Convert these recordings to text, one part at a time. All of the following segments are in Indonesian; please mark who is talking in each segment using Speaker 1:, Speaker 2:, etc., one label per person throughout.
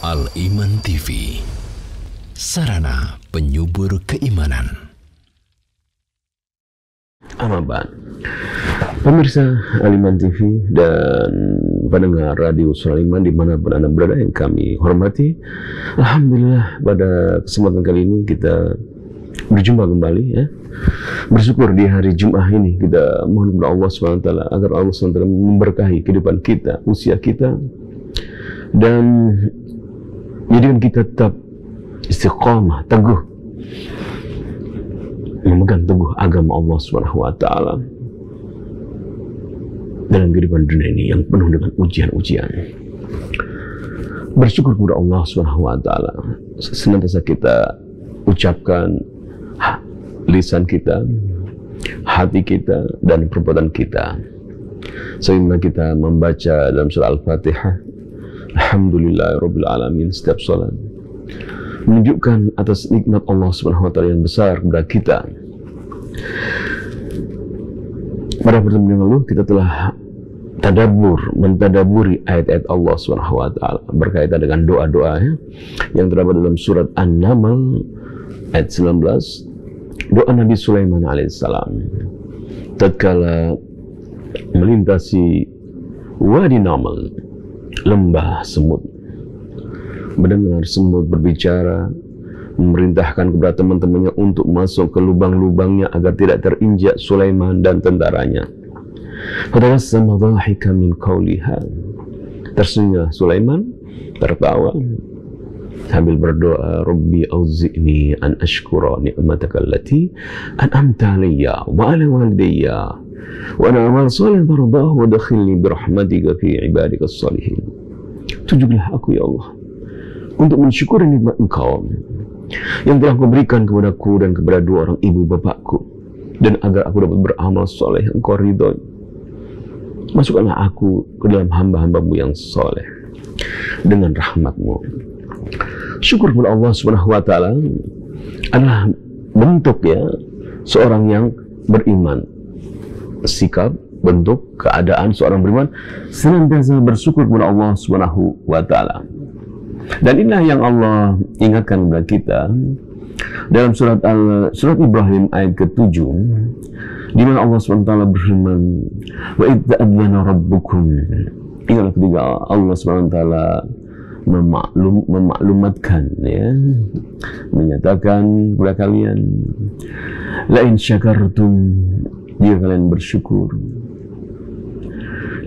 Speaker 1: Al-Iman TV, sarana penyubur keimanan.
Speaker 2: Amaban, pemirsa Al-Iman TV dan pendengar radio Suara Iman dimanapun Anda berada yang kami hormati, alhamdulillah pada kesempatan kali ini kita berjumpa kembali ya. Bersyukur di hari Jumat ini kita mohon kepada Allah SWT agar Allah SWT memberkahi kehidupan kita, usia kita, dan jadikan kita tetap istiqamah, teguh, memegang teguh agama Allah SWT dalam kehidupan dunia ini yang penuh dengan ujian-ujian. Bersyukur kepada Allah SWT senantiasa kita ucapkan lisan kita, hati kita, dan perbuatan kita, sehingga kita membaca dalam surah Al-Fatihah Alhamdulillahirabbil alamin setiap salat, menunjukkan atas nikmat Allah Subhanahu wa taala yang besar kepada kita. Pada pertemuan yang lalu kita telah mentadaburi ayat-ayat Allah Subhanahu wa taala berkaitan dengan doa-doa yang terdapat dalam surat An-Naml ayat 19, doa Nabi Sulaiman alaihissalam tatkala melintasi Wadi Naml, lembah semut, mendengar semut berbicara, memerintahkan kepada teman-temannya untuk masuk ke lubang-lubangnya agar tidak terinjak Sulaiman dan tentaranya. Fatabassama dhahikan min qawliha, tersenyum Sulaiman, tertawa sambil berdoa, Rabbi auzi'ni an ashkura ni'mataka allati an'amta alayya wa ala walidayya wa ana amal salih tardahu wa dakhilni birahmatika fi ibadikas salihin. Tunjuklah aku ya Allah untuk mensyukuri nikmat Engkau yang telah Kau berikan kepadaku dan kepada dua orang ibu bapakku, dan agar aku dapat beramal soleh Engkau ridhoi. Masukkanlah aku ke dalam hamba-hambamu yang soleh dengan rahmat-Mu. Syukur kepada Allah Subhanahu wa taala adalah bentuk seorang yang beriman. Sikap, bentuk, keadaan seorang beriman senantiasa bersyukur kepada Allah Subhanahu wa taala. Dan inilah yang Allah ingatkan kepada kita dalam surat Ibrahim ayat ke-7, di mana Allah Subhanahu wa taala berfirman, wa idz ta'adzana rabbukum, ingatlah ketika Allah Subhanahu wa taala memaklumatkan menyatakan kepada kalian, la in syakartum, jika kalian bersyukur,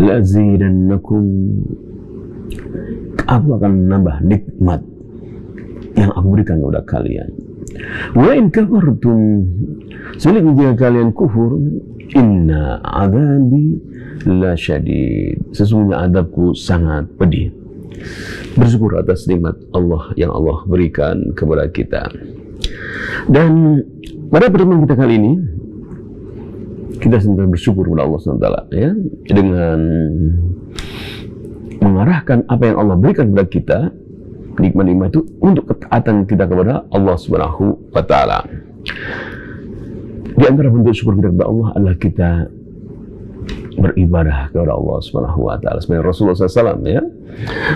Speaker 2: la azidannakum, aku akan menambah nikmat yang aku berikan kepada kalian. Wa in kafartum, sebaliknya jika kalian kufur, inna adzabi la syadid, sesungguhnya adabku sangat pedih. Bersyukur atas nikmat Allah yang Allah berikan kepada kita. Dan pada pertemuan kita kali ini kita senantiasa bersyukur kepada Allah SWT dengan mengarahkan apa yang Allah berikan kepada kita, nikmat-nikmat itu, untuk ketaatan kita kepada Allah Subhanahu wa taala. Di antara bentuk syukur kita kepada Allah adalah kita beribadah kepada Allah Subhanahu wa taala. Sebenarnya Rasulullah SAW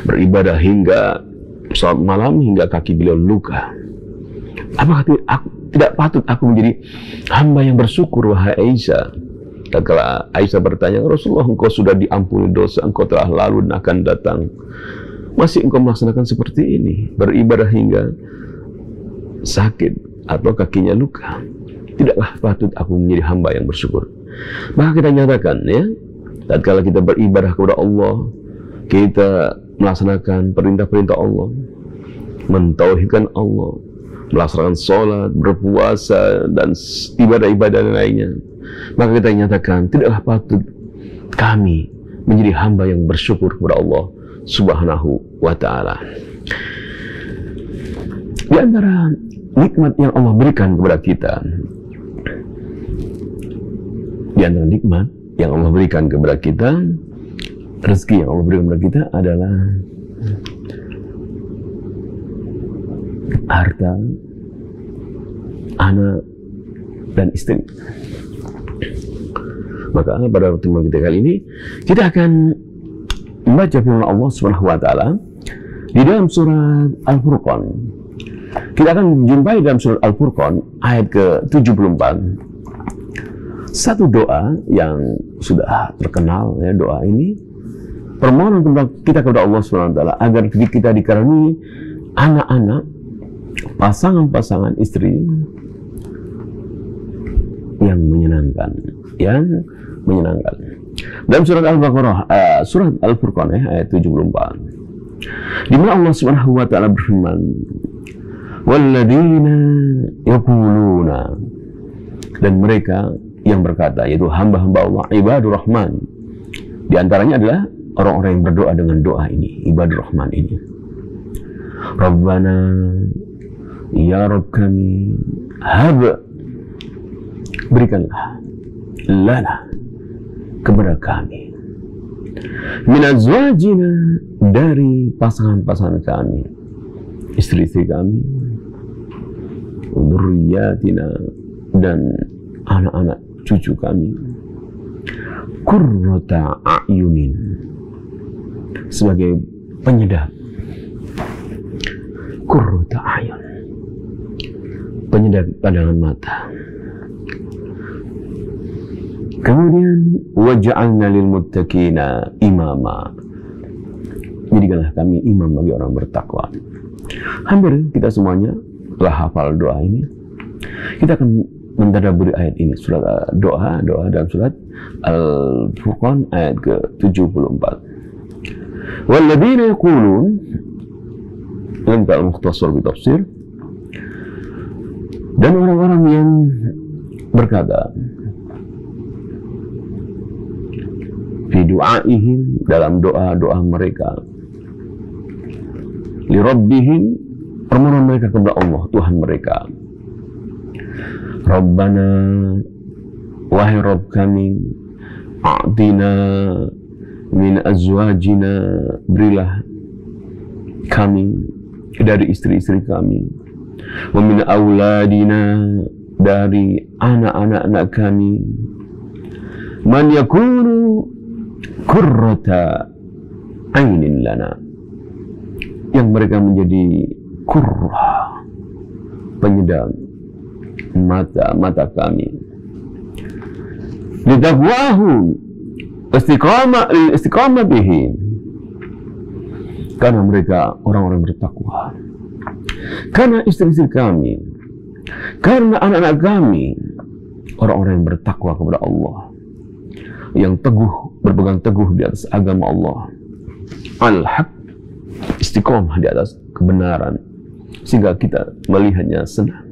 Speaker 2: beribadah hingga salat malam hingga kaki beliau luka. Apakah tidak patut aku menjadi hamba yang bersyukur, wahai Aisyah? Tatkala Aisyah bertanya, Rasulullah, engkau sudah diampuni dosa, engkau telah lalu dan akan datang, masih engkau melaksanakan seperti ini, beribadah hingga sakit atau kakinya luka? Tidaklah patut aku menjadi hamba yang bersyukur. Maka kita nyatakan tatkala kita beribadah kepada Allah, kita melaksanakan perintah-perintah Allah, mentauhidkan Allah, melaksanakan sholat, berpuasa, dan ibadah-ibadah lainnya, maka kita nyatakan tidaklah patut kami menjadi hamba yang bersyukur kepada Allah Subhanahu wa taala. Di antara nikmat yang Allah berikan kepada kita, di antara nikmat yang Allah berikan kepada kita, rezeki yang Allah berikan kepada kita adalah harta, anak, dan istri. Maka pada pertemuan kita kali ini kita akan membaca firman Allah Subhanahu wa taala Di dalam surat Al-Furqan, kita akan jumpai dalam surat Al-Furqan ayat ke-74 satu doa yang sudah terkenal, ya. Doa ini permohonan kita kepada Allah SWT agar kita dikaruniai anak-anak, pasangan-pasangan istri yang menyenangkan, Dalam surat Al-Baqarah, surat Al-Furqan, ayat 74, di mana Allah Subhanahu wa taala berfirman, "Walladzina yaquluna," dan mereka yang berkata, yaitu hamba-hamba Allah, ibadur Rahman. Di antaranya adalah orang-orang yang berdoa dengan doa ini, ibadur Rahman ini. Rabbana, ya Rabb kami, hab, berikanlah lana, kepada kami, min azwajina, dari pasangan-pasangan kami, istri-istri kami, dzurriyyatina, dan anak-anak cucu kami, qurrata a'yunin, sebagai penyedap, qurrata a'yun, penyedap pandangan mata. Kemudian waj'alna lil muttaqina imama, jadikanlah kami imam bagi orang bertakwa. Hampir kita semuanya telah hafal doa ini. Kita akan mentadabburi ayat ini, surat doa dalam surat Al-Furqan ayat ke-74. Walladzina yaqulun, dalam Al-Mukhtasar bi Tafsir, dan orang-orang yang berkata fi du'aihim, dalam doa-doa mereka, li rabbihim, permohonan mereka kepada Allah Tuhan mereka, Rabbana, wahai Rabb kami, a'tina min azwajina, berilah kami dari istri-istri kami, wa min auladina, dari anak-anak kami, man yakunu qurrata ainin lana, yang mereka menjadi qurrah, penyedap mata kami, lidaqwahu, istiqamah bihi, karena mereka orang-orang bertakwa, karena istri-istri kami, karena anak-anak kami, orang-orang yang bertakwa kepada Allah, yang teguh, berpegang teguh di atas agama Allah, al-haq, istiqamah di atas kebenaran, sehingga kita melihatnya senang.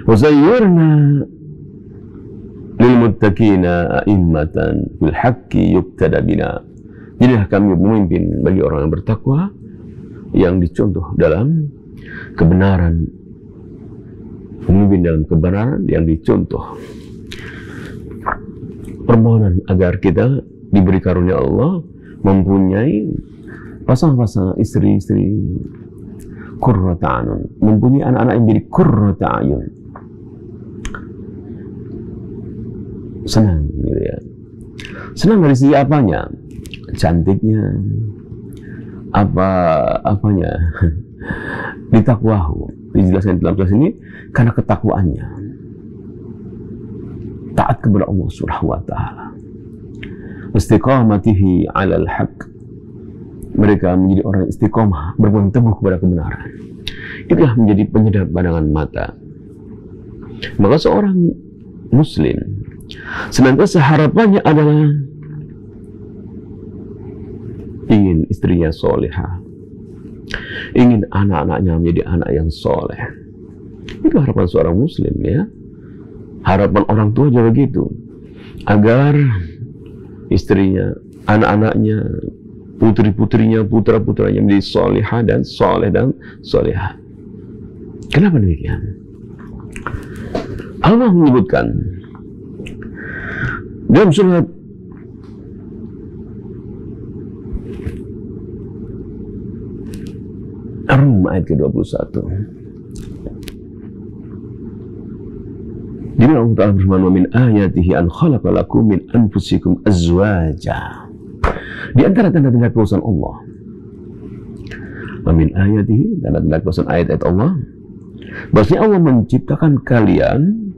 Speaker 2: Wazayyarna lil muttaqina a'immatan bil haqqi yuqtada bina, jadilah kami pemimpin bagi orang yang bertakwa, yang dicontoh dalam kebenaran, pemimpin dalam kebenaran yang dicontoh. Permohonan agar kita diberi karunia Allah mempunyai pasangan-pasangan istri-istri qurrata a'yun, mempunyai anak-anak yang menjadi qurrata a'yun, senang, gitu ya. Senang dari segi apanya? Cantiknya, apanya? Ditakwahu, dijelaskan dalam kelas ini, karena ketakwaannya, taat kepada Allah Subhanahu wa taala, istiqamatihi 'alal haqq, mereka menjadi orang istiqamah, berpegang teguh kepada kebenaran. Itulah menjadi penyedap pandangan mata. Maka seorang muslim senantiasa harapannya adalah ingin istrinya solehah, ingin anak-anaknya menjadi anak yang soleh. Itu harapan seorang muslim, ya. Harapan orang tua juga begitu, agar istrinya, anak-anaknya, putri-putrinya, putra-putranya menjadi solehah dan soleh dan solehah. Kenapa demikian? Allah menyebutkan dalam surat Ar-Rum ayat ke-21, di mana Allah Ta'ala berfirman, wa min ayatihi an khalaqa lakum min anfusikum azwaja, di antara tanda-tanda kekuasaan Allah, Amin ayatihi, tanda-tanda kekuasaan ayat-ayat Allah. Bahwasanya Allah menciptakan kalian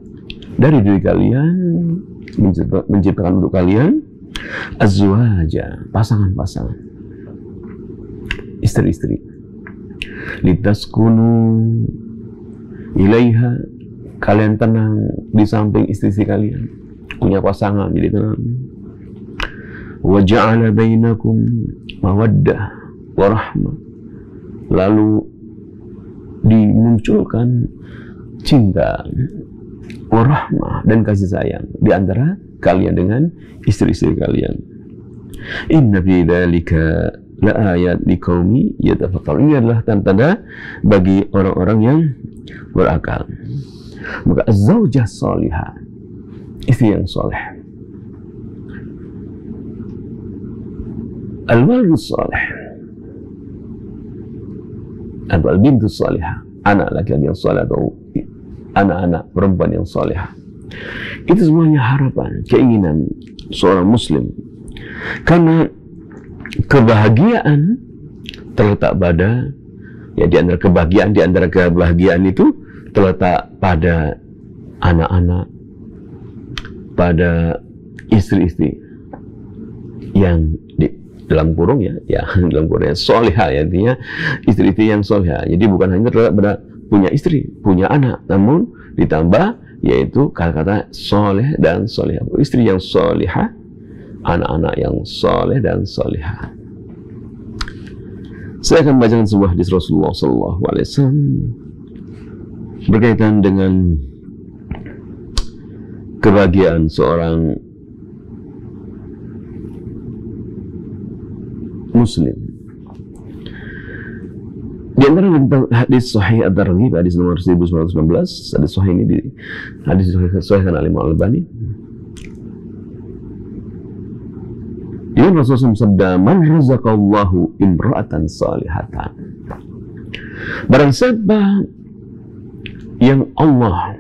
Speaker 2: dari diri kalian, menciptakan untuk kalian azwaja, pasangan-pasangan, istri-istri. Litaskunu ilaiha, kalian tenang di samping istri-istri kalian, punya pasangan jadi tenang. Wa ja'ala bainakum mawaddah wa rahmah, lalu dimunculkan cinta, warahmah, dan kasih sayang di antara kalian dengan istri-istri kalian. Inna fi dzalika laayat liqaumi yatafakkarun. Ini adalah tanda-tanda bagi orang-orang yang berakal. Maka az-zaujah salihah, istri yang soleh, al-waladu salih, atau al-bintu salihah, anak laki-laki yang soleh atau anak-anak perempuan yang solehah. Itu semuanya harapan, keinginan seorang muslim. Karena kebahagiaan terletak pada, ya, di antara kebahagiaan itu terletak pada anak-anak, pada istri-istri yang dalam kurung ya dalam kurung solehah, ya, artinya istri-istri yang solehah. Jadi bukan hanya terletak pada punya istri, punya anak, namun ditambah yaitu kata-kata soleh dan solehah. Istri yang solehah, anak-anak yang soleh dan solehah. Saya akan membacakan sebuah hadis Rasulullah SAW berkaitan dengan kebahagiaan seorang muslim. Di antara hadis Sahih At-Targhib, hadis nomor 1919, hadis Sahih ini hadis disahihkan oleh Imam Al-Albani. Ini Rasulullah sabda, "Man razaqallahu imra'atan salihatan." Barang siapa yang Allah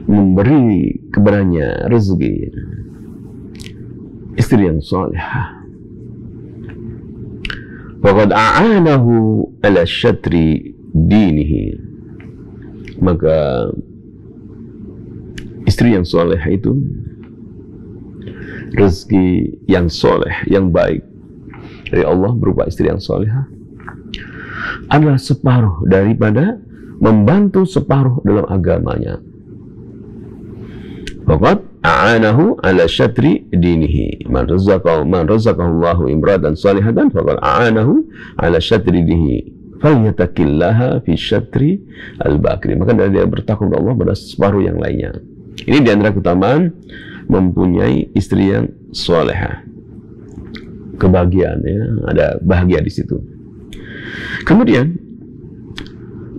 Speaker 2: memberi kepadanya rezeki istri yang salihah, faqad a'anahu ala syatri dinihi, maka istri yang soleh itu, rezeki yang soleh, yang baik dari Allah berupa istri yang solehah, adalah separuh daripada membantu separuh dalam agamanya. Faqad a'anahu ala syatri dinihi, man razaqallahu imratan salihatan faqad a'anahu ala syatri dinihi falyataqillaha fi syatri al-bakri, maka dia bertakwa Allah pada separuh yang lainnya. Ini di antara keutamaan mempunyai istri yang solehah. Kebahagiaan, ya, ada bahagia di situ. Kemudian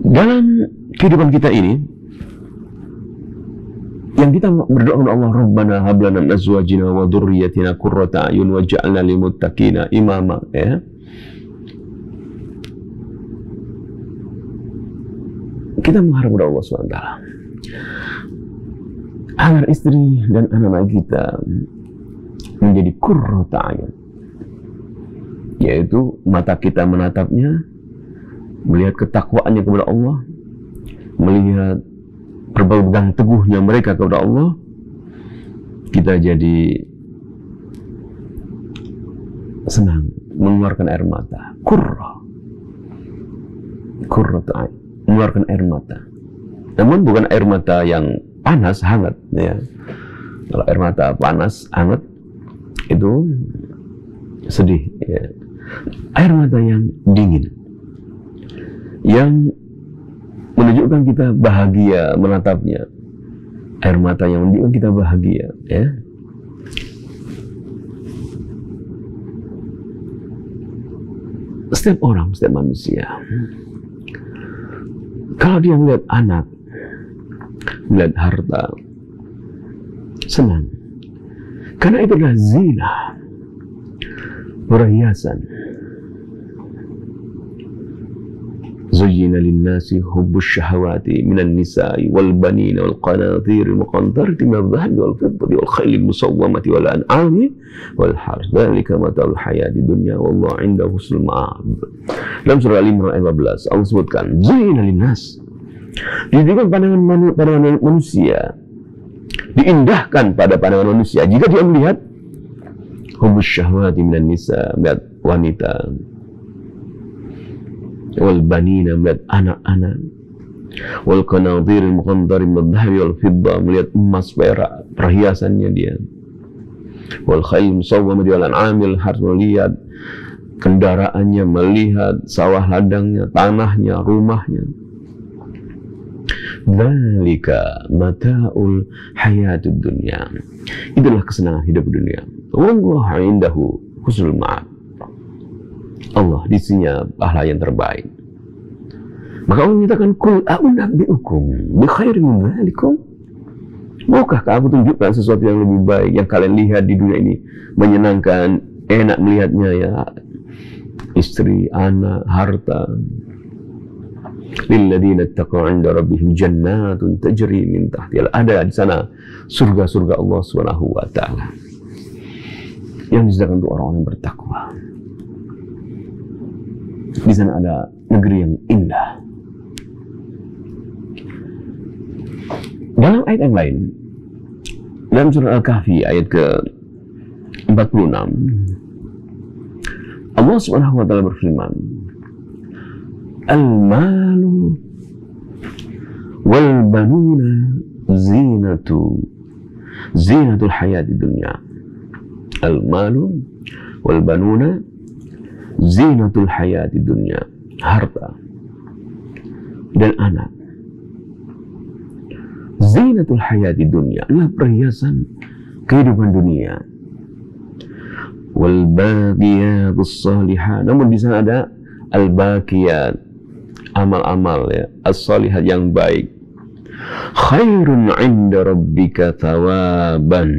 Speaker 2: dalam kehidupan kita ini, yang kita berdoa kepada Allah, Rabbana hab lana min azwajina wa dzurriyyatina qurrata a'yun waj'alna lil muttaqina imama, ya. Kita mengharap kepada Allah SWT agar istri dan anak-anak kita menjadi qurrata a'yun, yaitu mata kita menatapnya, melihat ketakwaannya kepada Allah, melihat berpegang teguhnya mereka kepada Allah, kita jadi senang, mengeluarkan air mata. Qurratu a'yun, mengeluarkan air mata. Namun bukan air mata yang panas, hangat, ya. Kalau air mata panas, hangat, itu sedih, ya. Air mata yang dingin, yang menunjukkan kita bahagia menatapnya. Air mata yang menunjukkan kita bahagia, ya. Setiap orang, setiap manusia, kalau dia melihat anak, melihat harta, senang, karena itu adalah zina, perhiasan. Zuyyina lin-nasi hubbus syahawati minan nisa'i wal banina wal qanatir al-muqantarati minadh dhahabi wal fiddati wal khaylil musawwamati wal an'ami wal harth. Dzalika mata'ul hayati dunya wallahu 'indahu husnul ma'ab. Dalam surah Al-Imran ayat 15 Allah sebutkan zuyyina lin-nas, dijadikan pandangan manusia, diindahkan pada pandangan manusia jika dia melihat hubbus syahawati minan nisa, melihat wanita, wal banina, melihat anak-anak, wal qanatir al-muqantarati minadh dhahabi wal fidda, melihat emas perak perhiasannya dia, wal khayl musawwamati wal an'ami wal harth, melihat kendaraannya, melihat sawah ladangnya, tanahnya, rumahnya. Dzalika mata'ul hayatud dunya, itulah kesenangan hidup dunia. Wallahu 'indahu husnul ma'ab, Allah di sisinya pahala yang terbaik. Maka Allah menyatakan kul a'unabbi'ukum bi khairin min dzalikum, maukah aku tunjukkan sesuatu yang lebih baik yang kalian lihat di dunia ini, menyenangkan, enak melihatnya ya, istri, anak, harta. Lilladzina taqaw 'inda rabbihim jannatun tajri min tahtiha, ada di sana surga-surga Allah Subhanahu wa taala yang disediakan untuk orang-orang yang bertakwa. Di sana ada negeri yang indah. Dalam ayat yang lain, dalam surah Al-Kahfi ayat ke-46, Allah Subhanahu wa taala berfirman, al-malu wal banuna zinatul hayati dunya. Al-malu wal banuna zinatul hayati dunya, harta dan anak. Zinatul hayati dunya adalah perhiasan kehidupan dunia. Wal baqiyatus shalihat, namun di sana ada al-baqiyat, amal-amal ya, as-shalihat yang baik. Khairun 'inda rabbika thawaban,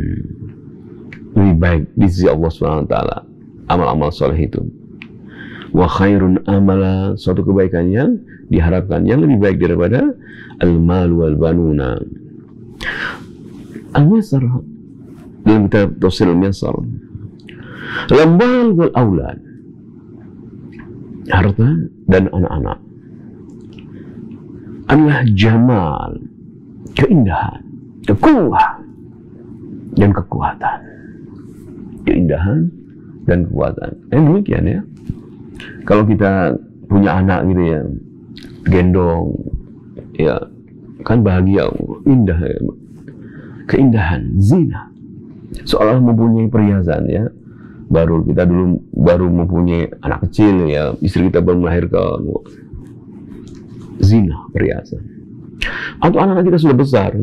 Speaker 2: lebih baik di sisi Allah Subhanahu wa taala amal-amal saleh itu. Wa khairun amala, suatu kebaikan yang diharapkan yang lebih baik daripada al-mal wal banuna. Al-Muyassar, dalam kitab Tafsir Al-Muyassar, al-mal wal aulad, harta dan anak-anak, adalah jamal, keindahan, quwwah dan kekuatan. Keindahan dan kekuatan. Demikian ya. Kalau kita punya anak gitu ya, gendong, ya kan bahagia, indah ya. Keindahan, zina. Seolah mempunyai perhiasan ya. Kita baru mempunyai anak kecil ya, istri kita baru melahirkan, zina, perhiasan. Atau anak-anak kita sudah besar,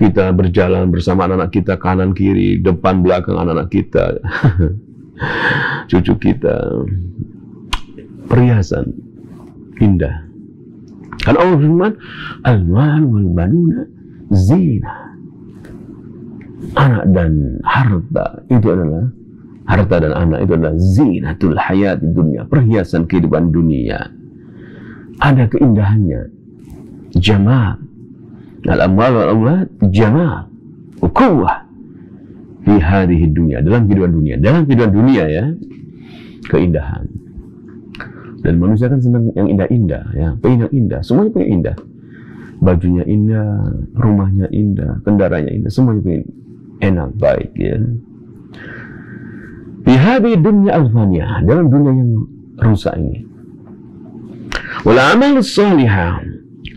Speaker 2: kita berjalan bersama anak-anak kita, kanan kiri, depan belakang anak-anak kita, cucu kita, perhiasan indah. Kan Allah firman, al-mal wal banuna zina, anak dan harta itu adalah, harta dan anak itu adalah zinatul hayati dunia, perhiasan kehidupan dunia. Ada keindahannya, jamal. Al-amwal wal aulad jamal, quwwah fi hadhihi dunya, dalam kehidupan dunia. Dalam kehidupan dunia ya, keindahan. Dan manusia kan senang yang indah-indah ya, pengen yang indah, semuanya pengen indah. Bajunya indah, rumahnya indah, kendaraannya indah, semuanya pengen enak, baik ya. Fi hadhihi dunya al-faniyah, dalam dunia yang rusak ini. Wal amal salihah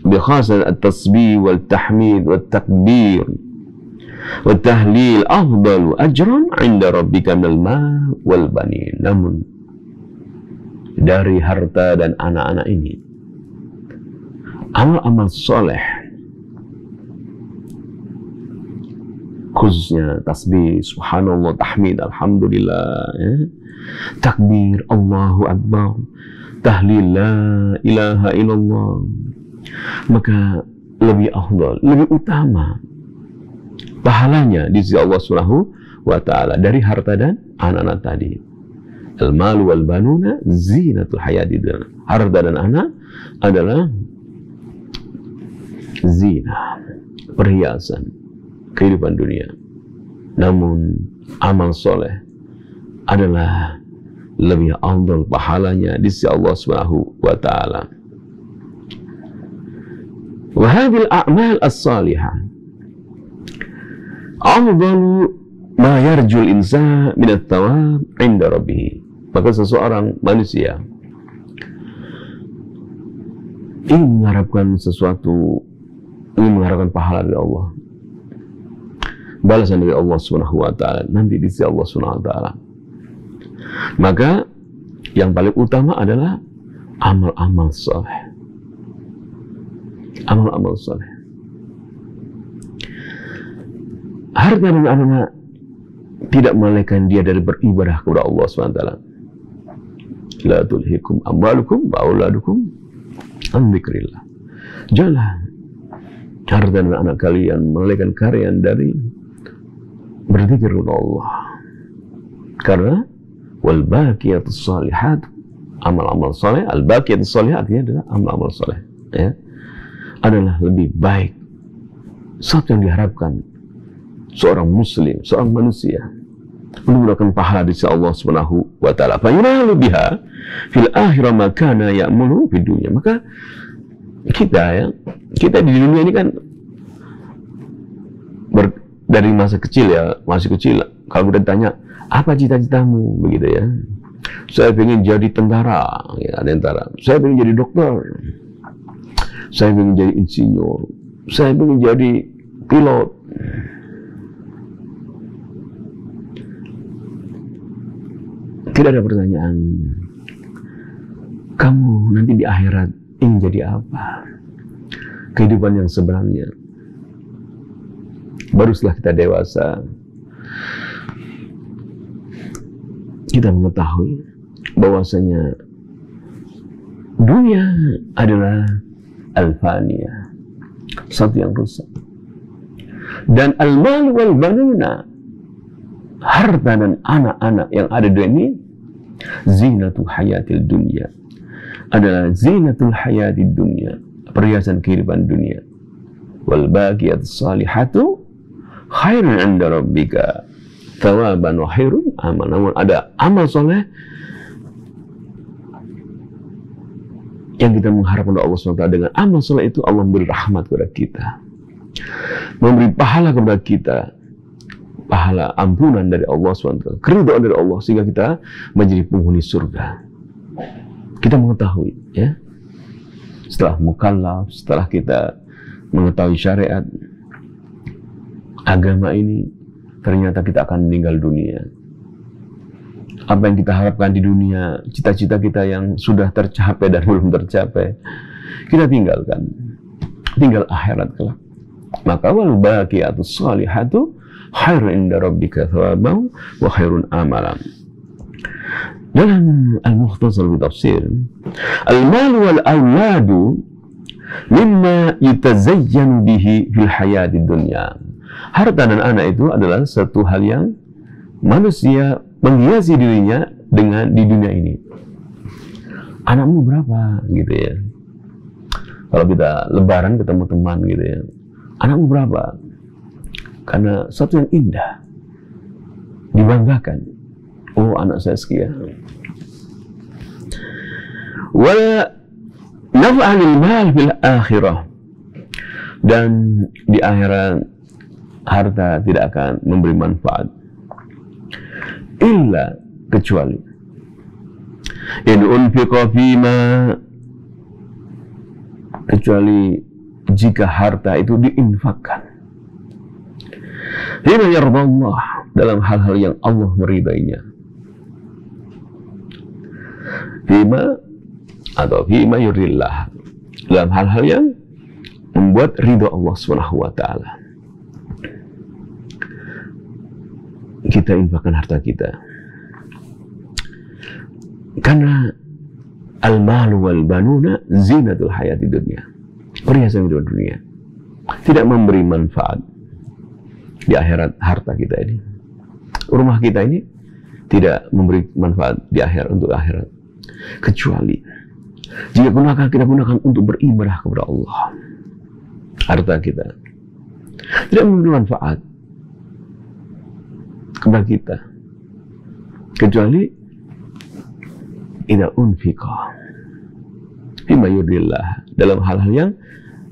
Speaker 2: بخاصة التصبيح والتحميد والتكبير والتهليل أفضل أجرا عند ربك من المال والبنين. Namun dari harta dan anak-anak ini, amal-amal soleh, khususnya tasbih, subhanallah, tahmid, alhamdulillah ya, takbir, Allahu Akbar, tahlil, la ilaha illallah, maka lebih afdal, lebih utama pahalanya di sisi Allah Subhanahu wa taala dari harta dan anak-anak tadi. Al-malu wal banuna zinatul hayati dunya. Harta dan anak adalah zina, perhiasan kehidupan dunia. Namun amal soleh adalah lebih afdal pahalanya di sisi Allah Subhanahu wa taala. Wa hadhil a'mal as-salihah afdalu ma yarjul insan min at-thawab 'inda rabbih. Maka seseorang manusia ingin mengharapkan sesuatu, ingin mengharapkan pahala dari Allah, balasan dari Allah Subhanahu wa taala nanti di sisi Allah Subhanahu wa taala, maka yang paling utama adalah amal-amal saleh. Amal-amal saleh. Harta dan anak tidak melalaikan dia dari beribadah kepada Allah Subhanahu wa taala. La tulhikum amwalukum wa auladukum an dzikrillah. Janganlah harta dan anak kalian melalaikan kalian dari berzikir kepada Allah. Karena wal baqiyatus shalihat, amal-amal saleh, al baqiyatus shalihat adalah amal-amal saleh, ya, adalah lebih baik. Sesuatu yang diharapkan seorang muslim, seorang manusia menggunakan pahala di sisi Allah Subhanahu wa taala. Fa yunalu biha fil akhirah ma kana ya'mulu fid dunya. Maka kita di dunia ini kan dari masa kecil, ya, masih kecil, kalau kita ditanya apa cita-citamu, begitu ya, saya ingin jadi tentara, ya, tentara. Saya ingin jadi dokter, saya ingin jadi insinyur, saya ingin jadi pilot. Tidak ada pertanyaan, kamu nanti di akhirat ingin jadi apa? Kehidupan yang sebenarnya. Baru setelah kita dewasa, kita mengetahui bahwasanya dunia adalah al-faniyah, satu yang rusak. Dan al-mal wal banuna, harta dan anak-anak yang ada di dunia ini, zinatul hayatil dunya, adalah zinatul hayatid dunya, perhiasan kehidupan dunia. Wal baqiyatus salihatu khairun 'inda rabbika thawaban wa khairun amal. Namun ada amal soleh yang kita mengharapkan Allah SWT. Dengan amal soleh itu Allah memberi rahmat kepada kita, memberi pahala kepada kita, pahala ampunan dari Allah SWT, keridhaan dari Allah, sehingga kita menjadi penghuni surga. Kita mengetahui, ya, setelah mukallaf, setelah kita mengetahui syariat agama ini, ternyata kita akan meninggal dunia. Apa yang kita harapkan di dunia, cita-cita kita yang sudah tercapai dan belum tercapai, kita tinggalkan, tinggal akhirat kelak. Maka wal baqiyatus shalihatu khairun 'inda rabbika thawaban wa khairun amalan. Dalam Al-Mukhtasar bi Tafsir, al-mal wal auladu mimma yatazayyanu bihi fil hayati dunya. Harta dan anak itu adalah satu hal yang manusia menghiasi dirinya dengan di dunia ini. Anakmu berapa, gitu ya? Kalau kita lebaran ketemu teman, gitu ya, anakmu berapa? Karena satu yang indah, dibanggakan. Oh, anak saya sekian. Wa naf'alil mal fil akhirah, dan di akhirat harta tidak akan memberi manfaat illa, kecuali in unfiqa fima, kecuali jika harta itu diinfakkan hina yardallah, dalam hal-hal yang Allah meridainya, fima atau fima yuridillah, dalam hal-hal yang membuat ridha Allah Subhanahu wa taala. Kita infakkan harta kita, karena al-malu wal banuna zinatul hayati dunya, perhiasan hidup dunia, tidak memberi manfaat di akhirat. Harta kita ini, rumah kita ini tidak memberi manfaat di akhirat, untuk akhirat, kecuali jika kita gunakan untuk beribadah kepada Allah. Harta kita tidak memberi manfaat kepada kita kecuali idza unfiqa bima yurdillah, dalam hal-hal yang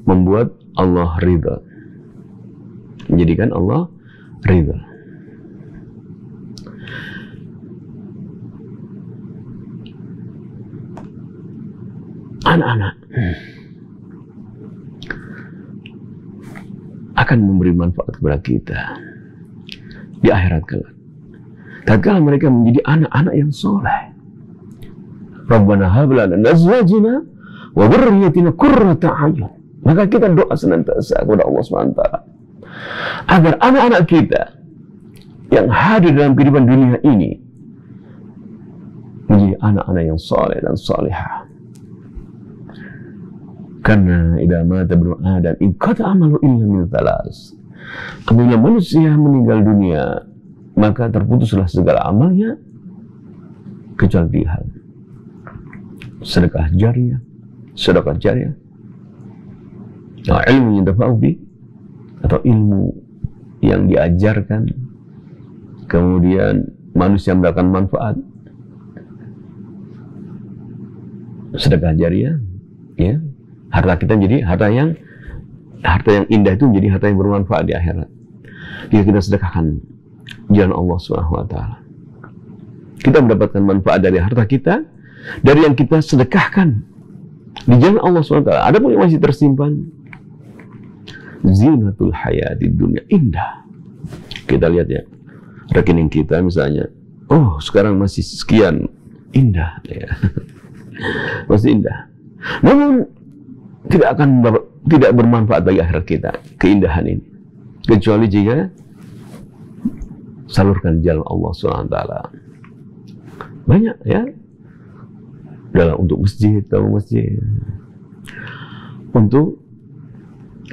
Speaker 2: membuat Allah ridha, menjadikan Allah ridha. Anak-anak akan memberi manfaat kepada kita di akhirat kelak, tatkala mereka menjadi anak-anak yang soleh. Rabbana hab lana min azwajina wa dhurriyyatina qurrata a'yun. Maka kita doa senantiasa kepada Allah SWT agar anak-anak kita yang hadir dalam kehidupan dunia ini menjadi anak-anak yang soleh dan solehah. Karena idza mata ibnu Adam inqata amalu illa min thalas. Apabila manusia meninggal dunia, maka terputuslah segala amalnya kecuali tiga hal: sedekah jariyah, ilmu yang dafa'u bi, atau ilmu yang diajarkan kemudian manusia mendapatkan manfaat. Sedekah jariyah, ya, harta kita menjadi harta yang indah, itu menjadi harta yang bermanfaat di akhirat jika kita sedekahkan jalan Allah SWT. Kita mendapatkan manfaat dari harta kita, dari yang kita sedekahkan di jalan Allah SWT. Ada pun yang masih tersimpan, zinatul hayati dunia, indah. Kita lihat ya, rekening kita misalnya, oh sekarang masih sekian, indah ya. Masih indah, namun tidak bermanfaat bagi akhirat kita keindahan ini, kecuali jika salurkan jalan Allah SWT. Banyak ya, dalam untuk masjid, untuk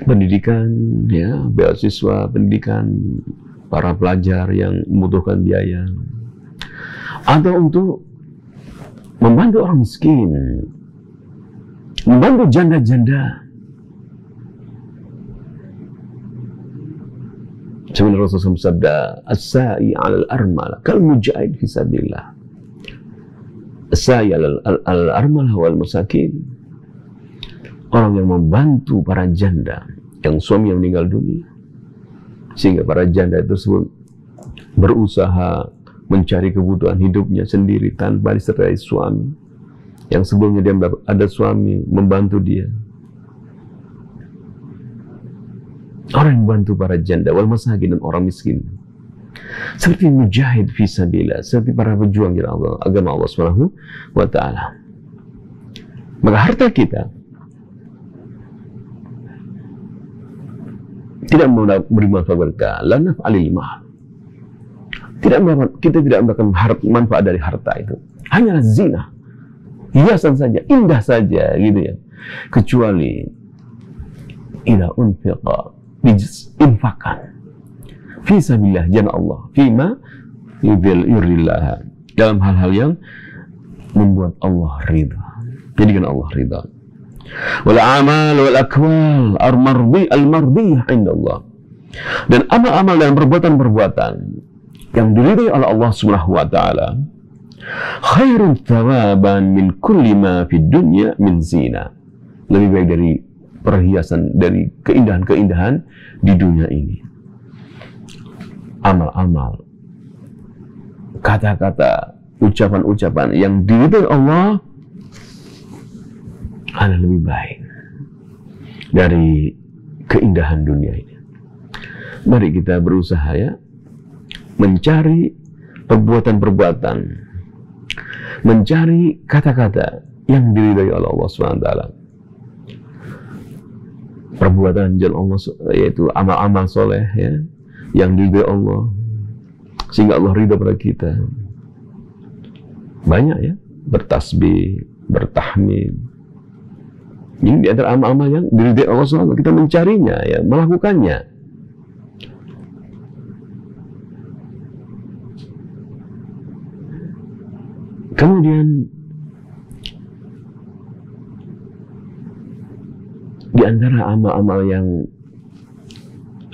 Speaker 2: pendidikan, ya, beasiswa pendidikan para pelajar yang membutuhkan biaya, atau untuk membantu orang miskin, membantu janda-janda. Sebenarnya Rasulullah bersabda, as-sa'i 'alal armala kal mujahid fi sabilillah. As-sa'i 'alal armala wal masakin. Orang yang membantu para janda yang suami yang meninggal dunia, sehingga para janda tersebut berusaha mencari kebutuhan hidupnya sendiri tanpa disertai suami, yang sebelumnya dia ada suami membantu dia. Orang yang membantu para janda wal masakin dan orang miskin, seperti mujahid fisabilillah, seperti para pejuang di agama Allah Subhanahu wa taala. Maka harta kita tidak memberi manfaat berkah, la naf'alil mal. Kita tidak mendapatkan manfaat dari harta itu, hanyalah zina, hiasan saja, indah saja gitu ya. Kecuali idza unfiqa, infakkan fi sabilillah, jalan Allah, fima yurdillah, dalam hal-hal yang membuat Allah ridha, jadikan Allah ridha. Wal amal wal aqwal al-mardiyah inda Allah, dan amal-amal dan perbuatan-perbuatan yang diridhai oleh Allah Subhanahu wa taala, khairun thawaban min kulli ma fid dunya min zina, lebih baik dari perhiasan, dari keindahan-keindahan di dunia ini. Amal-amal, kata-kata, ucapan-ucapan yang diridhai Allah adalah lebih baik dari keindahan dunia ini. Mari kita berusaha ya, mencari perbuatan-perbuatan, mencari kata-kata yang diridhai oleh Allah SWT. Perbuatan jalan Allah, yaitu amal-amal soleh ya, yang diridhai Allah, sehingga Allah ridha pada kita. Banyak ya, bertasbih, bertahmid. Ini di antara amal-amal yang diridhai Allah SWT. Kita mencarinya ya, melakukannya. Kemudian di antara amal-amal yang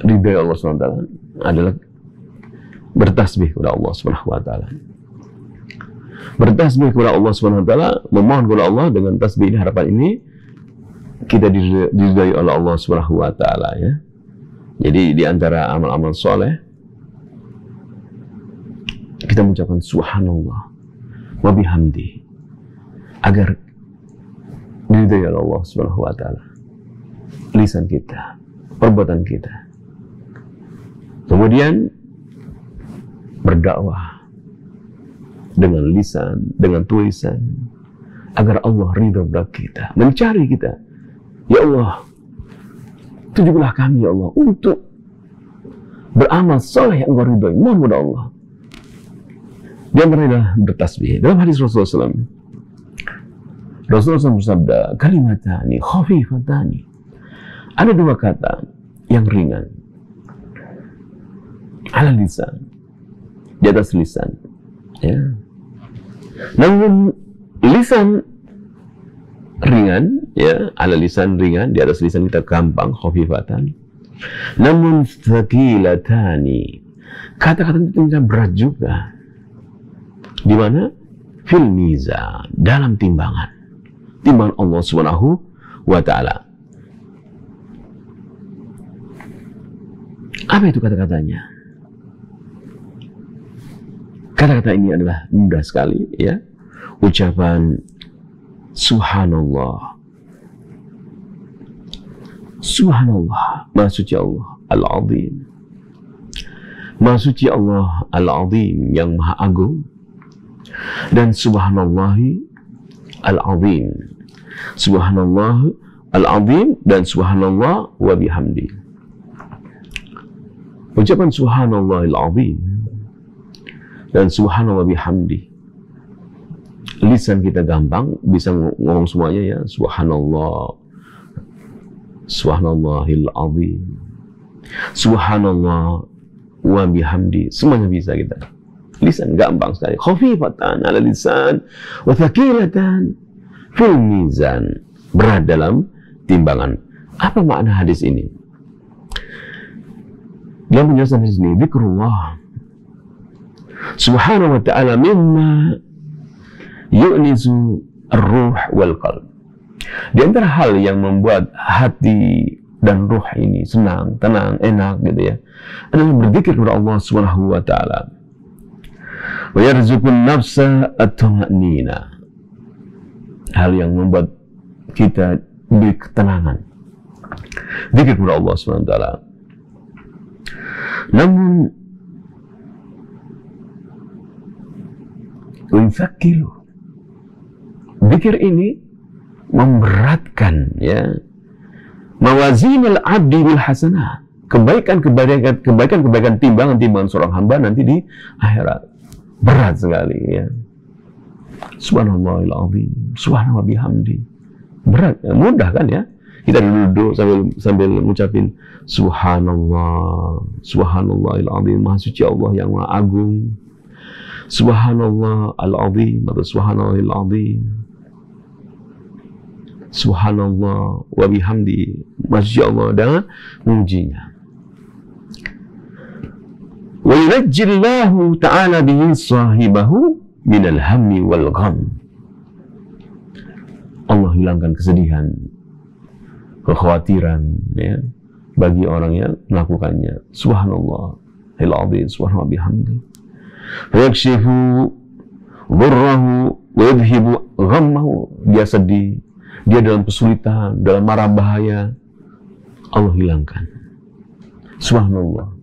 Speaker 2: ridha Allah SWT adalah bertasbih kepada Allah SWT. Bertasbih kepada Allah SWT, memohon kepada Allah dengan tasbih ini, harapan ini kita diridai oleh Allah SWT, ya. Jadi di antara amal-amal soleh kita mengucapkan subhanallah wa bihamdi agar diridai oleh Allah SWT. Lisan kita, perbuatan kita. Kemudian berdakwah dengan lisan, dengan tulisan, agar Allah ridha kepada kita, mencari kita. Ya Allah, tunjuklah kami ya Allah untuk beramal soleh yang Engkau ridhoi. Mohon kepada Allah. Di antaranya adalah bertasbih. Dalam hadis Rasulullah SAW, Rasulullah SAW bersabda, kalimatani khafifatani. Ada dua kata yang ringan, ala lisan, di atas lisan, ya. Namun lisan ringan, ya, ala lisan ringan, di atas lisan kita gampang, khafifatan. Namun thaqilatani, kata-kata itu bisa berat juga. Di mana? Fil mizan, dalam timbangan Allah Subhanahu wa Ta'ala. Apa itu kata-katanya? Kata-kata ini adalah mudah sekali, ya. Ucapan subhanallah, subhanallah, maha suci Allah al-azim, maha suci Allah al-azim yang maha agung, dan subhanallahi al-azim, subhanallah al-azim, dan subhanallah wa bihamdi. Ucapan subhanallah al-azim dan subhanallah bihamdi, lisan kita gampang bisa ngomong semuanya, ya. Subhanallah, subhanallahil azim, subhanallah wa bihamdi, semuanya bisa kita. Lisan gampang sekali. Khafifatan ala lisan wa thaqilatan fil mizan, berat dalam timbangan. Apa makna hadis ini? Dalam penjelasan hadis ini, zikrullah subhanahu wa ta'ala mimma yu'nizu ar-ruh wal qalb. Di antara hal yang membuat hati dan ruh ini senang, tenang, enak, gitu, ya, adalah berzikir kepada Allah Subhanahu wa Ta'ala. Wa yarzuqun nafsa at-tuma'nina, hal yang membuat kita diberi ketenangan, zikir kepada Allah Subhanahu wa Ta'ala. Namun unfakilu, zikir ini memberatkan, ya, mawazinul abdi bil hasanah, kebaikan timbangan seorang hamba nanti di akhirat. Berat sekali, ya. Subhanallahil azim, subhanallah bihamdi. Berat, ya? Mudah kan, ya? Kita duduk sambil mengucapin subhanallah, subhanallahil azim, maha suci Allah yang maha agung, subhanallah al-azim atau subhanallahil azim, subhanallah wa bihamdi, masya Allah, dan mengujinya. Wa yunajjillahu ta'ala bihi sahibahu minal hammi wal gham. Allah hilangkan kesedihan, kekhawatiran, ya, bagi orang yang melakukannya. Subhanallah al-azim, subhanallah bihamdi. Yakshifu dhurrahu wa yudhibu ghammahu. Dia sedih, dia dalam kesulitan, dalam mara bahaya, Allah hilangkan. Subhanallah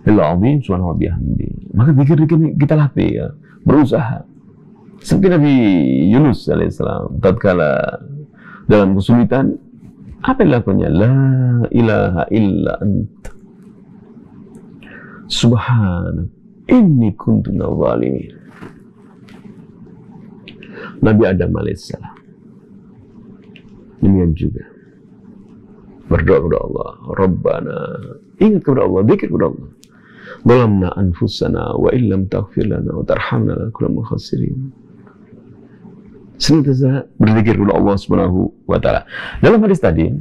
Speaker 2: al-azim, subhanallah bihamdi. Maka zikir-zikir kita latih, ya, berusaha. Seperti Nabi Yunus alaihissalam, tatkala dalam kesulitan, apa yang dilakukannya? La ilaha illa anta subhanak inni kuntu minadh dhalimin. Nabi Adam alaihissalam demikian juga berdoa kepada Allah, Rabbana, ingat kepada Allah, zikir kepada Allah. Dhalamna anfusana wa illam taghfir lana wa tarhamna lanakunanna minal khasirin. Senantiasa berzikir kepada Allah Subhanahu wa taala. Dalam hadis tadi,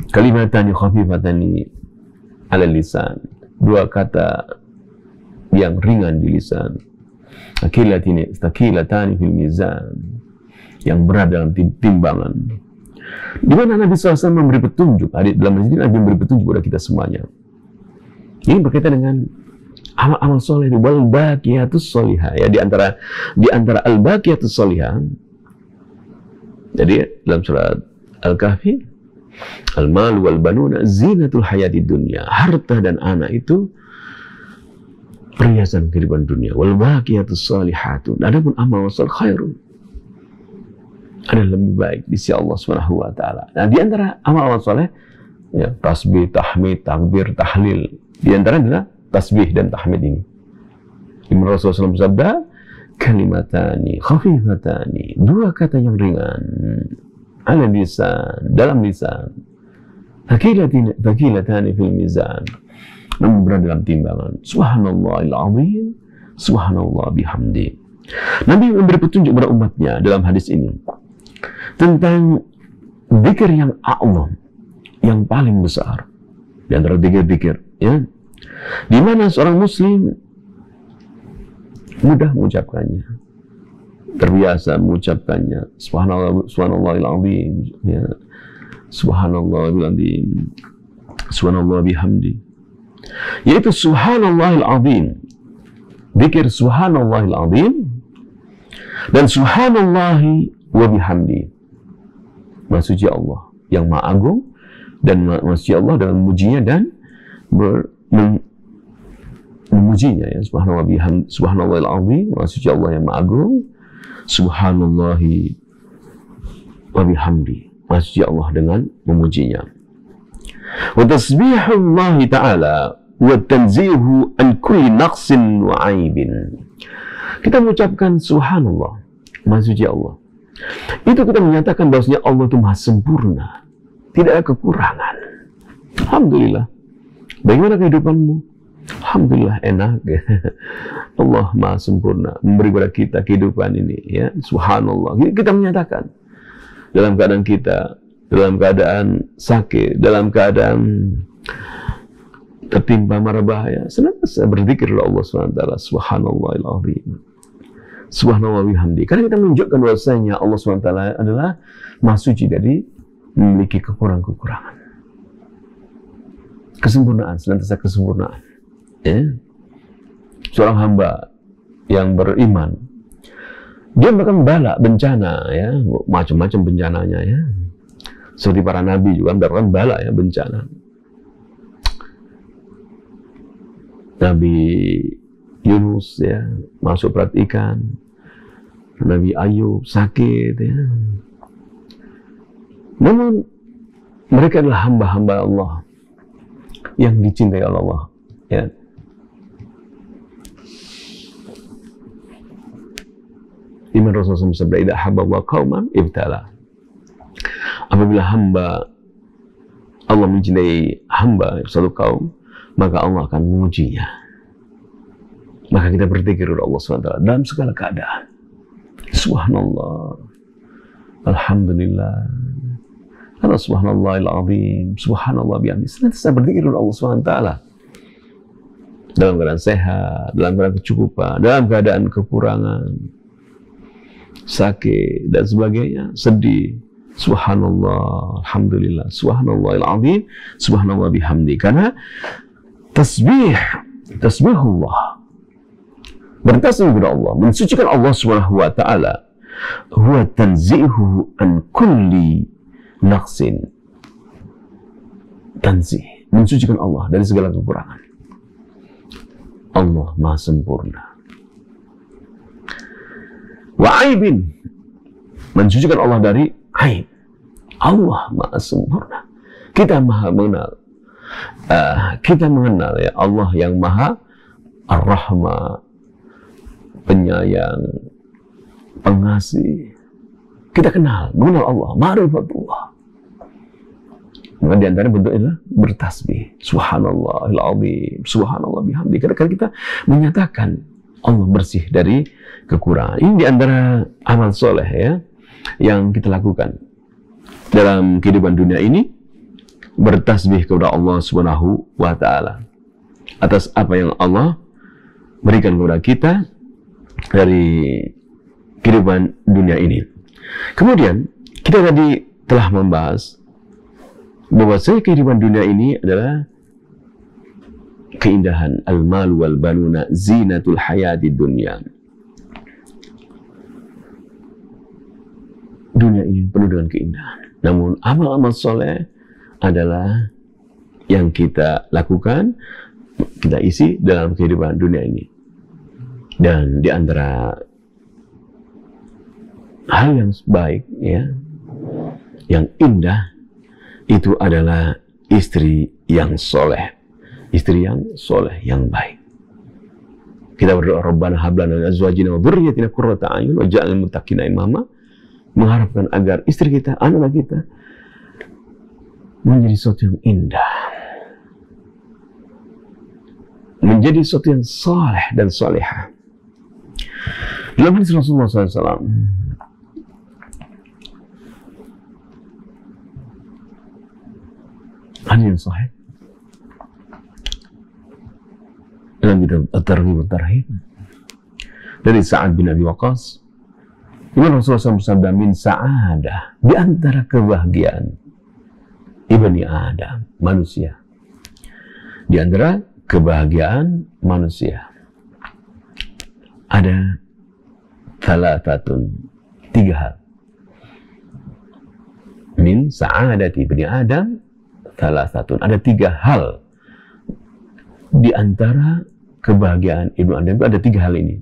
Speaker 2: kalimatani khafifatani 'ala lisan, dua kata yang ringan di lisan, thaqilatani fil mizan, yang berat dalam timbangan. Di mana Nabi SAW memberi petunjuk, dalam hadis ini Nabi memberi petunjuk kepada kita semuanya. Ini berkaitan dengan amal-amal soleh, wal baqiyatus solihah, ya, di antara al baqiyatus solihah. Jadi dalam surat Al-Kahfi, al-mal wal banuna zinatul hayatid dunya, harta dan anak itu perhiasan kehidupan dunia. Wal baqiyatus solihatu, adapun amal soleh khairun, ada lebih baik di sisi Allah Subhanahu wa taala. Nah, di antara amal-amal soleh, ya, tasbih, tahmid, takbir, tahlil. Di antara adalah tasbih dan tahmid ini. Imam Rasulullah SAW bersabda, kalimatani khafifatani, dua kata yang ringan, ala lisan, dalam lisan, thaqilatani fil mizan, namun berat dalam timbangan. Subhanallahil azim, subhanallah bihamdi. Nabi memberi petunjuk kepada umatnya dalam hadis ini tentang zikir yang a'zam, yang paling besar di antara zikir-zikir, ya, di mana seorang muslim mudah mengucapkannya, terbiasa mengucapkannya. Subhanallah, subhanallahil azim, ya, subhanallahil azim, subhanallah bihamdi, yaitu subhanallahil azim, zikir subhanallahil azim dan subhanallahi wa bihamdi, Maha suci Allah yang Maha Agung, dan Maha suci Allah dalam memujinya dan memujinya, ya, subhanallahil azim, Maha suci Allah yang Maha Agung, subhanallahi wa bihamdi, Maha suci Allah dengan memujinya. Wa tasbihullahi ta'ala wa tanzihu an kulli naqsin wa aibin. Kita mengucapkan subhanallah, Maha suci Allah, itu kita menyatakan bahwasanya Allah itu maha sempurna, tidak ada kekurangan. Alhamdulillah. Bagaimana kehidupanmu? Alhamdulillah, enak. Allah maha sempurna memberi kepada kita kehidupan ini, ya, subhanallah. Kita menyatakan dalam keadaan kita, dalam keadaan sakit, dalam keadaan tertimpa mara bahaya, senantiasa berzikir kepada Allah SWT, subhanallahil azim, subhanallah bihamdi. Karena kita menunjukkan bahwasanya Allah SWT adalah maha suci dari memiliki kekurangan-kekurangan. Kesempurnaan, senantiasa kesempurnaan, ya. Seorang hamba yang beriman, dia bahkan bala, bencana, ya, macam-macam bencananya, ya. Seperti para nabi juga mendapatkan bala, ya, bencana. Nabi Yunus, ya, masuk perut ikan. Nabi Ayub sakit, ya. Namun mereka adalah hamba-hamba Allah yang dicintai oleh Allah, ya. Imam Rasulullah SAW bersabda, idza habba qauman ibtala. Apabila Allah mencintai hamba satu kaum, maka Allah akan mengujinya. Maka kita berzikir kepada Allah SWT dalam segala keadaan. Subhanallah, alhamdulillah, subhanallahil azim, subhanallah bihamdi. Senantiasa berzikir kepada Allah SWT dalam keadaan sehat, dalam keadaan kecukupan, dalam keadaan kekurangan, sakit dan sebagainya, sedih. Subhanallah, alhamdulillah, subhanallahil azim, subhanallah bihamdi. Karena tasbihullah, bertasbih kepada Allah, mensucikan Allah Subhanahu wa taala, huwa tanzihu an kulli naqsin. Tanzih, mensucikan Allah dari segala kekurangan. Allah maha sempurna. Wa aibin, mensucikan Allah dari aib. Allah maha sempurna. Kita maha mengenal, kita mengenal, ya, Allah yang maha ar-Rahmah, penyayang, pengasih. Kita mengenal Allah, ma'rifatullah. Maka di antara bentuknya bertasbih. Subhanallahil azim, subhanallah bihamdi. Kadang-kadang kita menyatakan Allah bersih dari kekurangan. Ini di antara amal soleh ya yang kita lakukan dalam kehidupan dunia ini, bertasbih kepada Allah Subhanahu wa taala atas apa yang Allah berikan kepada kita dari kehidupan dunia ini. Kemudian kita tadi telah membahas bahwa kehidupan dunia ini adalah keindahan, al-mal wal banuna zinatul hayatid dunya. Dunia ini penuh dengan keindahan. Namun amal-amal soleh adalah yang kita lakukan, kita isi dalam kehidupan dunia ini. Dan di antara hal yang baik ya, yang indah itu adalah istri yang soleh, istri yang soleh, yang baik. Kita berdoa, Rabbana hablana min azwajina wa dzurriyyatina qurrata a'yun waj'alna lil muttaqina imama, mengharapkan agar istri kita, anak kita menjadi sesuatu yang indah, menjadi sesuatu yang soleh dan solehah. Dalam hadis Rasulullah SAW, hadis yang sahih dalam kitab At-Targhib wa Tarhib dari Sa'ad bin Abi Waqqas, Imam Rasulullah SAW bersabda, min sa'adah, di antara kebahagiaan ibni Adam, manusia, di antara kebahagiaan manusia ada thalathatun, 3 hal. Min sa'adati ibni Adam thalathatun, ada 3 hal di antara kebahagiaan ibnu Adam itu ada 3 hal ini.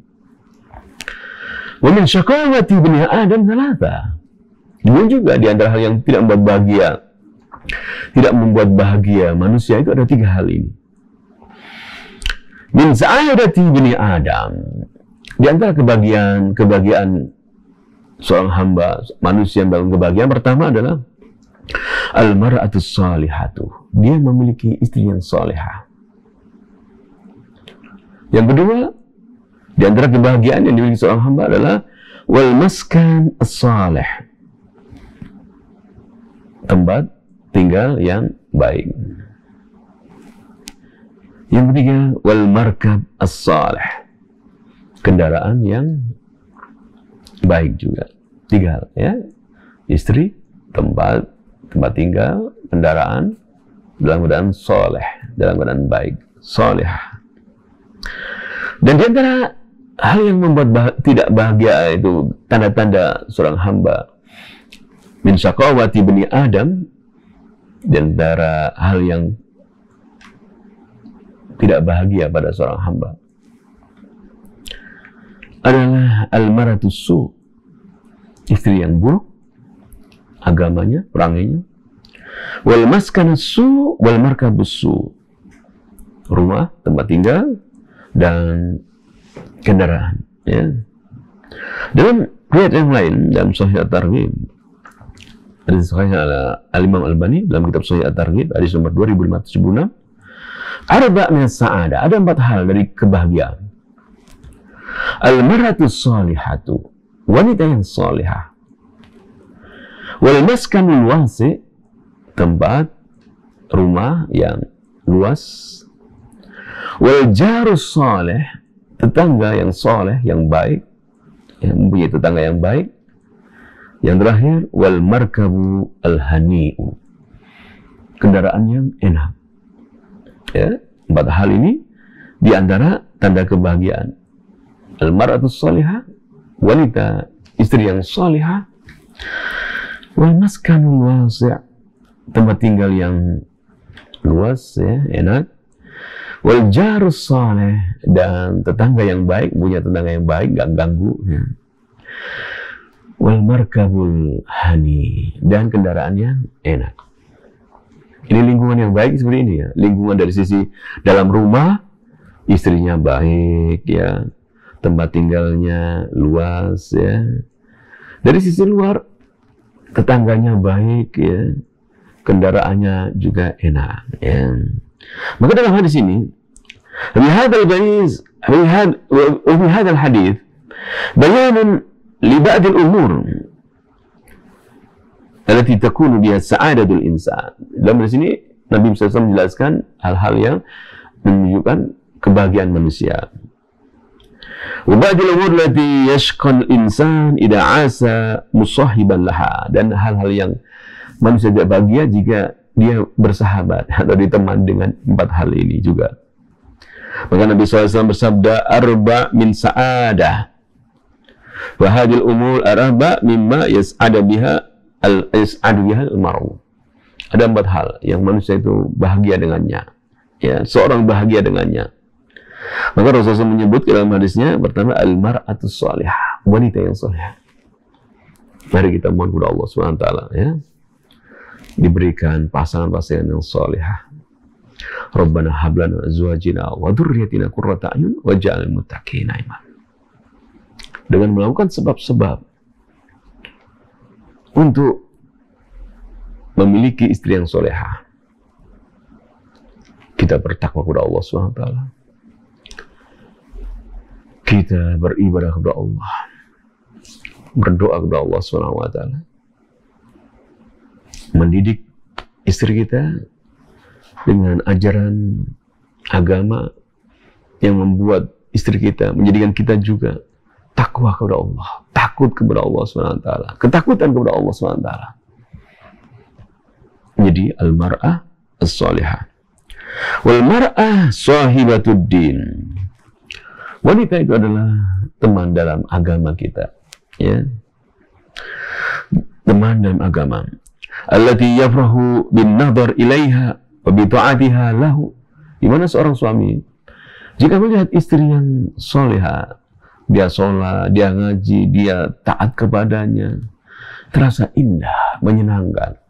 Speaker 2: Wa min syaqawati ibni Adam thalatha, dan juga di antara hal yang tidak membuat bahagia, tidak membuat bahagia manusia itu ada 3 hal ini. Min sa'adati ibni Adam, di antara kebahagiaan seorang hamba, manusia yang dalam kebahagiaan pertama adalah al-mar'atus salihatu, dia memiliki istri yang salihah. Yang kedua, di antara kebahagiaan yang dimiliki seorang hamba adalah wal maskan as-salih, tempat tinggal yang baik. Yang ketiga, wal markab as-salih, kendaraan yang baik juga. 3 hal ya, istri, tempat tinggal, kendaraan dalam keadaan soleh, dalam keadaan baik, soleh. Dan di antara hal yang membuat tidak bahagia itu tanda-tanda seorang hamba, min syaqawati bani Adam, di antara hal yang tidak bahagia pada seorang hamba adalah al-maratus su, istri yang buruk agamanya, perangainya, wal maskanus su wal markabus su, rumah, tempat tinggal dan kendaraan ya. Dalam riwayat yang lain dalam Sahih At-Targhib, hadis sahih Al-Imam Al-Albani dalam kitab Sahih At-Targhib hadis nomor 2576, arba' min sa'adah, ada 4 hal dari kebahagiaan. Al-mar'atus salihatu, wanita yang salihah, wal maskanul wasi', tempat rumah yang luas, wal jarus salih, tetangga yang saleh, yang baik, yang mempunyai tetangga yang baik. Yang terakhir, wal markabu al-hani'u, kendaraan yang enak ya. 4 hal ini di antara tanda kebahagiaan. Al-mar'atus salihah, wanita, istri yang salihah, wal maskanul wasi', tempat tinggal yang luas ya, enak, wal jarus saleh, dan tetangga yang baik, punya tetangga yang baik, gak ganggu ya. Wal markabul hani, dan kendaraan yang enak. Ini lingkungan yang baik seperti ini ya, lingkungan dari sisi dalam rumah, istrinya baik ya, tempat tinggalnya luas ya. Dari sisi luar, tetangganya baik ya, kendaraannya juga enak. Ya. Maka dalam hadis ini, في هذا الحديث بيان لبعض الأمور التي تكون بها سعادة الإنسان. Dalam hadis ini Nabi SAW menjelaskan hal-hal yang menunjukkan kebahagiaan manusia. وبعض الأمور التي يشقى الإنسان إذا عاش مصاحبا لها, dan hal-hal yang manusia tidak bahagia jika dia bersahabat atau ditemani dengan 4 hal ini juga. Maka Nabi SAW bersabda, arba min sa'adah wa hadhil umur arba mimma yas'adu biha al-mar'u. Ada 4 hal yang manusia itu bahagia dengannya, ya, seorang bahagia dengannya. Maka Rasulullah menyebut dalam hadisnya, pertama al-mar'atus salihah, wanita yang salihah. Mari kita mohon kepada Allah SWT, ya, diberikan pasangan-pasangan yang salihah. Rabbana hablana azwajina wa dzurriyyatina qurrata a'yun waj'alna lil muttaqina imama. Dengan melakukan sebab-sebab untuk memiliki istri yang solehah, kita bertakwa kepada Allah SWT, kita beribadah kepada Allah, berdoa kepada Allah SWT, mendidik istri kita dengan ajaran agama yang membuat istri kita, menjadikan kita juga takwa kepada Allah, takut kepada Allah SWT, ketakutan kepada Allah SWT. Jadi al-mar'ah as-salihah. Wal mar'ah sahibatud din. Wanita itu adalah teman dalam agama kita, ya. Teman dalam agama. Allati yafrahu bin nadhar ilaiha wa bi ta'atiha lahu. Di mana seorang suami jika melihat istri yang solehah, dia sholat, dia ngaji, dia taat kepadanya, terasa indah, menyenangkan.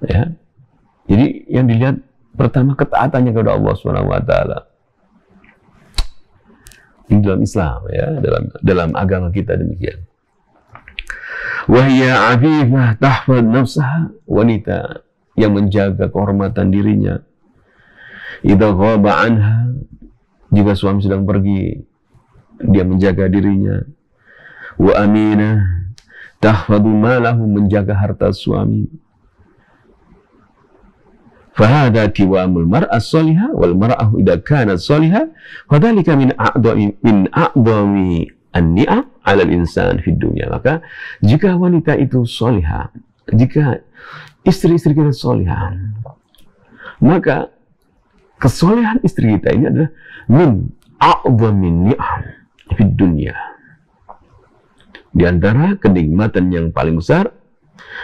Speaker 2: Ya. Jadi yang dilihat pertama ketaatannya kepada Allah SWT. Di dalam Islam, ya, dalam agama kita demikian. Wahya afifah tahfad nafsaha, wanita yang menjaga kehormatan dirinya. Idza ghaba anha, jika suami sedang pergi, dia menjaga dirinya. Wa aminah tahfadu malahu, menjaga harta suami. Fahada kiwamul mar'ah salihah wal mar'ah idza kanat salihah fadzalika min a'dhami an-ni'am 'ala al-insan fid dunya. Maka jika wanita itu salihah, jika istri-istri kita salihah, maka kesolehan istri kita ini adalah min a'dhamin ni'am fid dunya, di antara kenikmatan yang paling besar.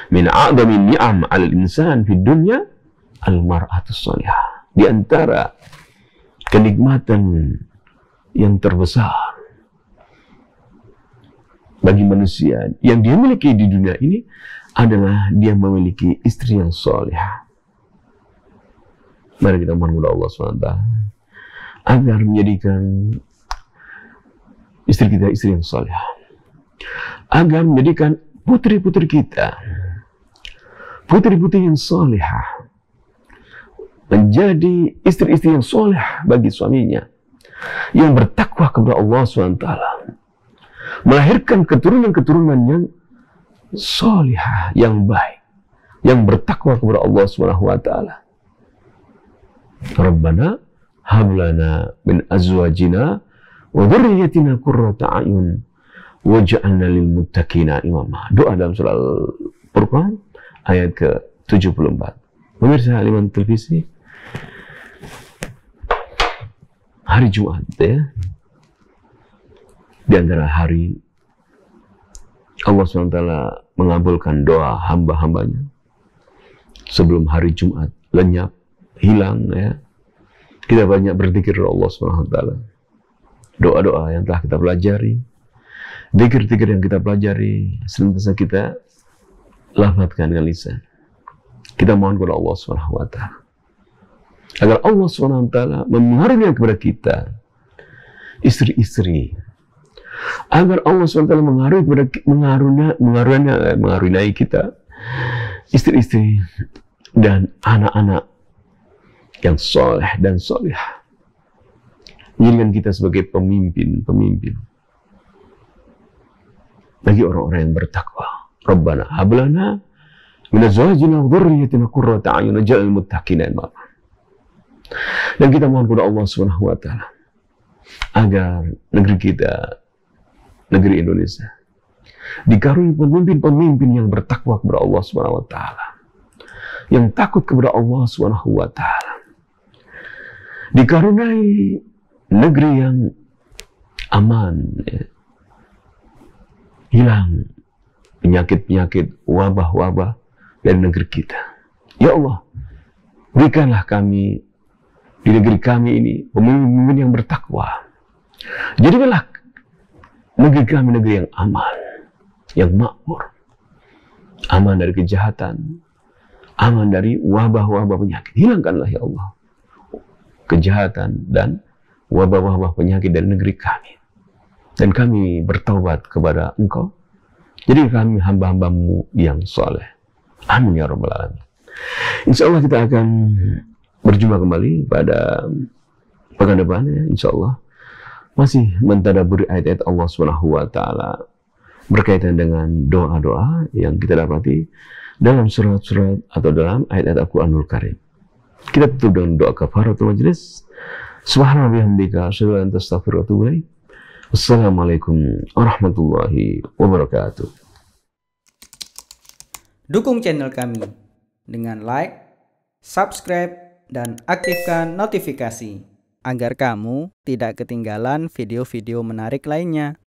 Speaker 2: Min a'dhamin ni'am 'ala al-insan fid dunya al-mar'atus salihah, di antara kenikmatan yang terbesar bagi manusia yang dia miliki di dunia ini adalah dia memiliki istri yang salihah. Mari kita mohon kepada Allah SWT agar menjadikan istri kita istri yang salihah, agar menjadikan putri-putri kita putri-putri yang salihah, menjadi istri-istri yang soleh bagi suaminya, yang bertakwa kepada Allah SWT, melahirkan keturunan-keturunan yang solehah, yang baik, yang bertakwa kepada Allah SWT. Rabbana hablana min azwajina wa dzurriyyatina qurrata a'yun waj'alna lil muttaqina imama. Doa dalam surah Al-Furqan ayat ke-74. Pemirsa Liman Televisi, hari Jumat, ya, di antara hari Allah SWT mengabulkan doa hamba-hambanya sebelum hari Jumat lenyap, hilang, ya. Kita banyak berzikir kepada Allah SWT. Doa-doa yang telah kita pelajari, zikir-zikir yang kita pelajari, senantiasa kita lafadzkan dengan lisan. Kita mohon kepada Allah SWT agar Allah SWT mengaruniakan kepada kita istri-istri, agar Allah SWT mengaruniai kita istri-istri dan anak-anak yang soleh dan solehah. Jadikan kita sebagai pemimpin bagi orang-orang yang bertakwa. Rabbana hablana min azwajina wa dhurriyyatina qurrata a'yun waj'alna lil muttaqina imama. Dan kita mohon kepada Allah Subhanahu wa taala agar negeri kita, negeri Indonesia, dikaruniai pemimpin-pemimpin yang bertakwa kepada Allah Subhanahu wa taala, yang takut kepada Allah Subhanahu wa taala. Dikaruniai negeri yang aman, ya. Hilang penyakit-penyakit, wabah-wabah dari negeri kita. Ya Allah, berikanlah kami di negeri kami ini pemimpin yang bertakwa. Jadikanlah negeri kami negeri yang aman, yang makmur, aman dari kejahatan, aman dari wabah-wabah penyakit. Hilangkanlah ya Allah kejahatan dan wabah-wabah penyakit dari negeri kami. Dan kami bertaubat kepada Engkau. Jadi kami hamba-hambamu yang soleh. Amin ya rabbal alamin. Insya Allah kita akan berjumpa kembali pada pekan depan, ya, insya Allah. Masih mentadaburi ayat-ayat Allah Subhanahu wa taala berkaitan dengan doa-doa yang kita dapati dalam surat-surat atau dalam ayat-ayat Al-Qur'anul Karim. Kita tutup dengan doa kafaratul majlis. Subhanallah bihamdika asyhadu an la ilaha illa anta astaghfiruka wa atubu ilaik. Wassalamualaikum warahmatullahi wabarakatuh.
Speaker 3: Dukung channel kami dengan like, subscribe, dan aktifkan notifikasi agar kamu tidak ketinggalan video-video menarik lainnya.